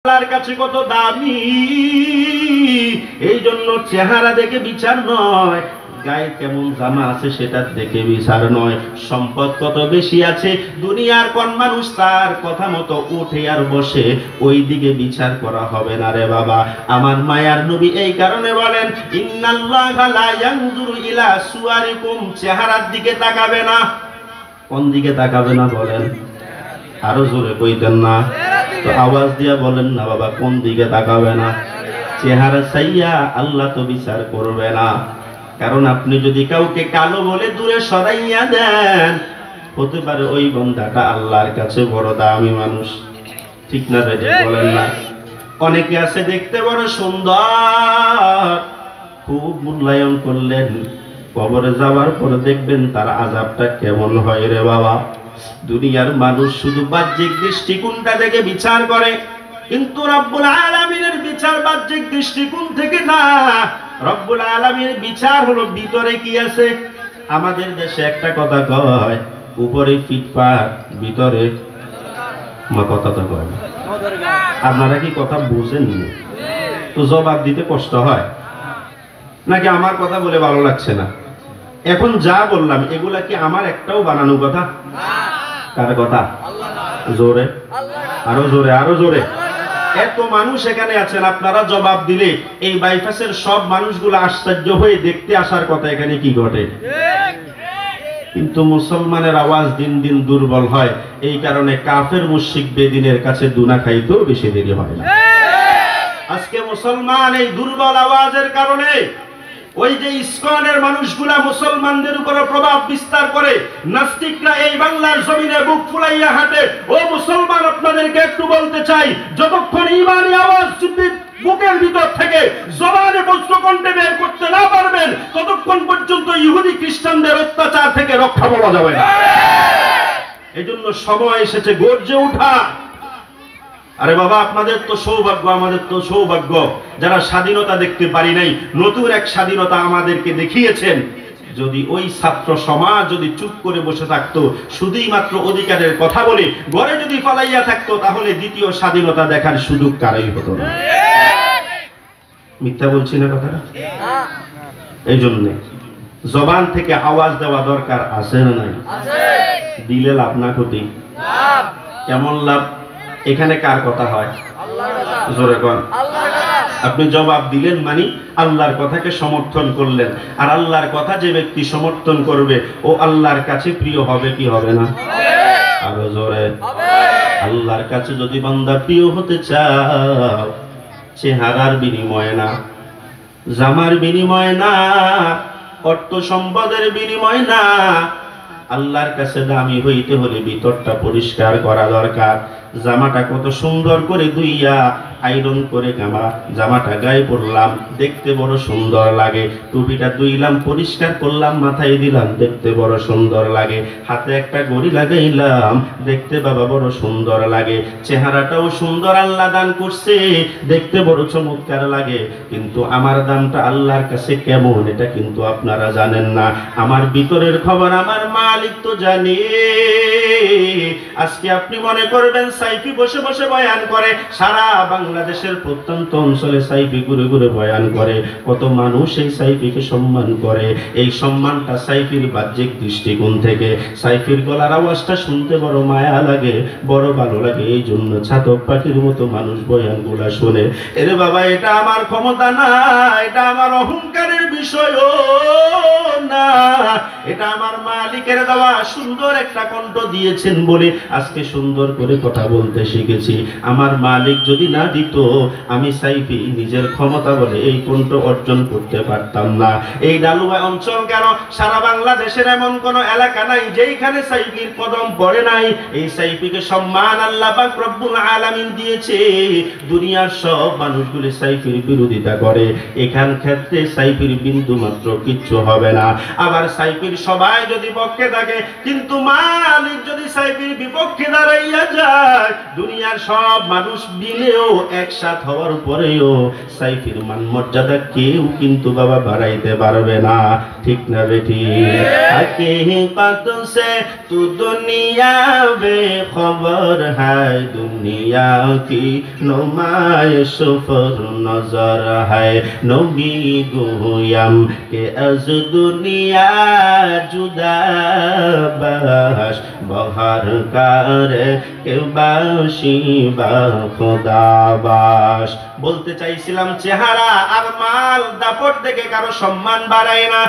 আল্লাহর কাছে কত দামি। এই জন্য চেহারা দেখে বিচার নয়, গায়ে কেমন জামা আছে সেটা দেখে বিচার নয়, সম্পদ কত বেশি আছে, দুনিয়ার কোন মানুষ তার কথা মতো উঠে আর বসে, ওই দিকে বিচার করা হবে না রে বাবা। আমার মায়ার নবী এই কারণে বলেন, ইন্নাল্লাহা লা ইয়ানজুরু ইলা সুওয়ারিকুম, চেহারার দিকে তাকাবে না। কোন দিকে তাকাবে না বলেন? আরো জোরে কইতেন না তো? আওয়াজ দিয়া বলেন না বাবা, কোন দিকে তাকাবে না? চেহারা চাইয়া আল্লাহ তো বিচার করবে না। কারণ আপনি যদি কাউকে কালো বলে দূরে সরাইয়া দেন, হতে পারে ওই বান্দাটা আল্লাহর কাছে বড় দামি মানুষ। ঠিক না রে? বলেন না? অনেকে আছে দেখতে বড় সুন্দর, খুব মূল্যায়ন করলেন, কবরে যাওয়ার পরে দেখবেন তার আযাবটা কেমন হয় রে বাবা। দুনিয়ার মানুষ শুধু বাহ্যিক দৃষ্টিকোণটা দেখে বিচার করে, কিন্তু রব্বুল আলামিনের বিচার বাহ্যিক দৃষ্টিকোণ থেকে না। রব্বুল আলামিনের বিচার হলো ভিতরে কি আছে। আমাদের দেশে একটা কথা কয়, উপরে ফিটপাট, ভিতরে মা, কথা তো কয় না। আপনারা কি কথা বুঝেন? তো জবাব দিতে কষ্ট হয় নাকি আমার কথা বলে ভালো লাগছে না? এখন যা বললাম এগুলা কি আমার একটাও বানানো কথা? কার কথা? জোরে, আরো জোরে, আরো জোরে। এত মানুষ এখানে আছেন, আপনারা জবাব দিলে এই বাইপাসের সব মানুষগুলো আশ্চর্য হয়ে দেখতে আসার কথা এখানে কি ঘটে। কিন্তু মুসলমানের আওয়াজ দিন দিন দুর্বল হয়, এই কারণে কাফের মুশরিক বেদিনের কাছে দুনা খাইতেও বেশি দেরি হয় না। আজকে মুসলমান এই দুর্বল আওয়াজের কারণে ওই যে ইসকনের মানুষগুলা মুসলমানদের উপরে প্রভাব বিস্তার করে, নাস্তিকরা এই বাংলার জমিনে বুক ফুলাইয়া হাঁটে। ও মুসলমান, আপনাদেরকে একটু বলতে চাই, যতক্ষণ ঈমানি আওয়াজ বুকের ভিতর থেকে জবানে বজ্রকণ্ঠে বের করতে না পারবেন, ততক্ষণ পর্যন্ত ইহুদি খ্রিস্টানদের অত্যাচার থেকে রক্ষা পাওয়া যাবে না। এজন্য সময় এসেছে গর্জে ওঠা। আরে বাবা, আপনাদের তো সৌভাগ্য, আমাদের তো সৌভাগ্য যারা স্বাধীনতা দেখতে পারি নাই, নতুন এক স্বাধীনতা আমাদেরকে দেখিয়েছেন। যদি ওই ছাত্র সমাজ যদি চুপ করে বসে থাকতো, শুধুই মাত্র অধিকারের কথা বলে ঘরে যদি পালাইয়া থাকতো, তাহলে দ্বিতীয় স্বাধীনতা দেখার সুযোগ কারই হতো না। মিথ্যা বলছি না কথাটা? এই জন্য জবান থেকে আওয়াজ দেওয়া দরকার আছে না নাই? দিলে লাভ না ক্ষতি? কেমন লাভ? এখানে কার কথা হয়? জোরে কোন? আপনি জবাব দিলেন মানে আল্লাহর কথাকে সমর্থন করলেন, আর আল্লাহর কথা যে ব্যক্তি সমর্থন করবে ও আল্লাহর কাছে প্রিয় হবে কি হবে না? আরো জোরে। আল্লাহর কাছে যদি বান্দা প্রিয় হতে চাও, চেহারার বিনিময়ে না, জামার বিনিময়ে না, অর্থ সম্পদের বিনিময় না, আল্লাহর কাছে দামি হইতে হলে ভিতরটা পরিষ্কার করা দরকার। জামাটা কত সুন্দর করে ধুইয়া আয়রন করে জামাটা গায়ে পরলাম, দেখতে বড় সুন্দর লাগে। টুপিটা ধুইলাম, পরিষ্কার করলাম, মাথায় দিলাম, দেখতে বড় সুন্দর লাগে। হাতে একটা ঘড়ি লাগাইলাম, দেখতে বাবা বড় সুন্দর লাগে। চেহারাটাও সুন্দর আল্লাহ দান করছে, দেখতে বড় চমৎকার লাগে। কিন্তু আমার দামটা আল্লাহর কাছে কেমন এটা কিন্তু আপনারা জানেন না। আমার ভিতরের খবর আমার মালিক তো জানে। আজকে আপনি মনে করবেন সাইফি বসে বসে বয়ান করে, সারা বাংলাদেশের প্রত্যন্ত অঞ্চলে সাইফি ঘুরে ঘুরে বয়ান করে, কত মানুষ এই সাইফিকে সম্মান করে। এই সম্মানটা সাইফির বাহ্যিক দৃষ্টিকোণ থেকে, সাইফির গলার আওয়াজটা শুনতে বড় মায়া লাগে, বড় ভালো লাগে। এই জন্য ছাতক পাখির মতো মানুষ বয়ানগুলা শুনে। এরে বাবা, এটা আমার ক্ষমতা না, এটা আমার অহংকারের বিষয়ও না, এটা আমার মালিকের দেওয়া সুন্দর একটা কণ্ঠ দিয়েছেন বলে আজকে সুন্দর করে কথা বলতে শিখেছি। আমার মালিক যদি না দিত, আমি সাইফি নিজের ক্ষমতা বলে এই কণ্ঠ অর্জন করতে পারতাম না। এই ডালুয়া অঞ্চল কেন, সারা বাংলাদেশের এমন কোন এলাকা নাই যেইখানে সাইফির কদম পড়ে নাই। এই সাইফিকে সম্মান আল্লাহ পাক রব্বুল আলামিন দিয়েছে। দুনিয়ার সব মানুষগুলি সাইফির বিরোধিতা করে, এখান ক্ষেত্রে সাইফির বিন্দু মাত্র কিচ্ছু হবে না। আবার সাইফির সবাই যদি পক্ষে থাকে, কিন্তু মালিক যদি সাইফির বিপক্ষে দাঁড়াইয়া যায়, দুনিয়ার সব মানুষ মিলেও একসাথ হওয়ার পরেও সাইফির মান মর্যাদা কেউ কিন্তু বাবা বাড়াইতে পারবে না, ঠিক না বেটি? আকে কত সে তু দুনিয়া বে খবর হায়, দুনিয়া কি নুমাইশ ফর নজর হায়, নবী গোয়াম কে আজ দুনিয়া জুদা বাস, বহার কারে কে বাসি বা খোদাবাস। বলতে চাইছিলাম চেহারা আর মাল দাপট দেখে কারো সম্মান বাড়ায় না।